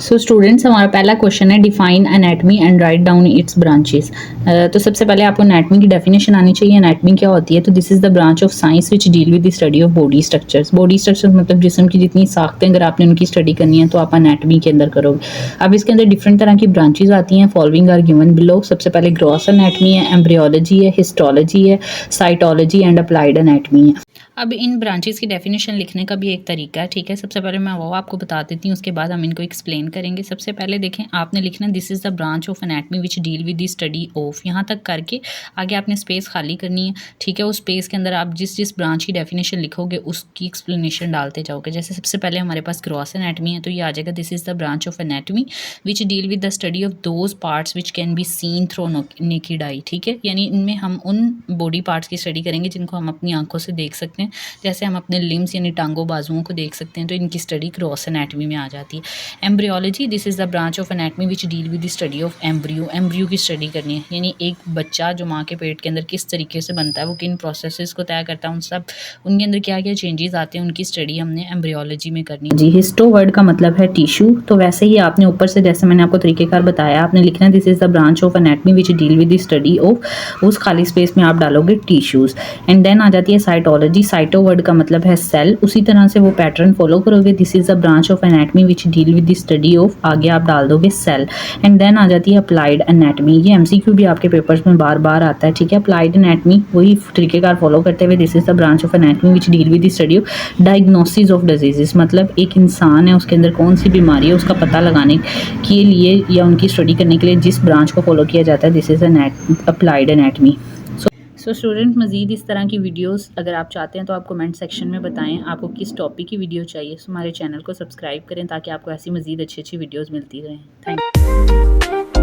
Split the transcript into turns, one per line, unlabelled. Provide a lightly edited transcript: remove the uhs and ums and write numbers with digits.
So students, हमारा पहला question है define anatomy and write down it's branches. तो सबसे पहले आपको एनाटमी की डेफिनेशन आनी चाहिए। एनाटमी क्या होती है? तो this is the branch of science which deal with the study of body structures. Body structures मतलब जिस्म की जितनी साख्तें अगर आपने उनकी स्टडी करनी है तो आप एनाटमी के अंदर करोगे। अब इसके अंदर डिफरेंट तरह की ब्रांचेज आती हैं। Following are given below. सबसे पहले ग्रॉस एनाटमी है, एम्ब्रियोलॉजी है, हिस्टोलॉजी है, साइटोलॉजी एंड अप्लाइड एनाटमी है। अब इन ब्रांचेस की डेफिनेशन लिखने का भी एक तरीका है, ठीक है। सबसे पहले मैं वो आपको बता देती हूँ, उसके बाद हम इनको एक्सप्लेन करेंगे। सबसे पहले देखें, आपने लिखना this is the branch of anatomy which deal with the study of. यहाँ तक करके आगे आपने स्पेस खाली करनी है, ठीक है। उस स्पेस के अंदर आप जिस जिस ब्रांच की डेफिनेशन लिखोगे उसकी एक्सप्लेनेशन डालते जाओगे। जैसे सबसे पहले हमारे पास ग्रॉस एनाटमी है, तो ये आ जाएगा this is the branch of anatomy which deal with the study of those parts which can be seen through naked eye, ठीक है। यानी इनमें हम उन बॉडी पार्ट्स की स्टडी करेंगे जिनको हम अपनी आंखों से देख सकते हैं। जैसे हम अपने लिम्स यानी टांगों बाजुओं को देख सकते हैं, तो इनकी स्टडी ग्रॉस एनाटमी में आ जाती है। Embryology, this is the branch of anatomy which deal with the study of embryo. Embryo की स्टडी करनी है, यानी एक बच्चा जो माँ के पेट के अंदर किस तरीके से बनता है, वो किन प्रोसेसेस को तय करता है, उन सब उनके अंदर क्या क्या चेंजेस आते हैं, उनकी स्टडी हमने एम्ब्रियोलॉजी में करनी है जी। हिस्टो वर्ड का मतलब है टिश्यू, तो वैसे ही आपने ऊपर से जैसे मैंने आपको तरीकेकार बताया, आपने लिखना है this is the branch of anatomy which deal with the study of. उस खाली स्पेस में आप डालोगे टिश्यूज़। एंड देन आ जाती है साइटोलॉजी। साइटो वर्ड का मतलब है सेल, उसी तरह से वो पैटर्न फॉलो करोगे। This is a branch of anatomy which deal with the study of, आगे आप डाल दोगे सेल। एंड देन आ जाती है अप्लाइड एनाटमी। ये एमसीक्यू भी आपके पेपर्स में बार बार आता है, ठीक है। अप्लाइड एनाटमी वही तरीकेकार फॉलो करते हुए this is the branch of anatomy which deal with the study of diagnosis of diseases. मतलब एक इंसान है, उसके अंदर कौन सी बीमारी है उसका पता लगाने के लिए या उनकी स्टडी करने के लिए जिस ब्रांच को फॉलो किया जाता है, this is applied anatomy. So student, मज़ीद इस तरह की वीडियोस अगर आप चाहते हैं तो आप कमेंट सेक्शन में बताएं आपको किस टॉपिक की वीडियो चाहिए। हमारे चैनल को सब्सक्राइब करें ताकि आपको ऐसी मज़ीद अच्छी अच्छी वीडियोस मिलती रहें। Thank you.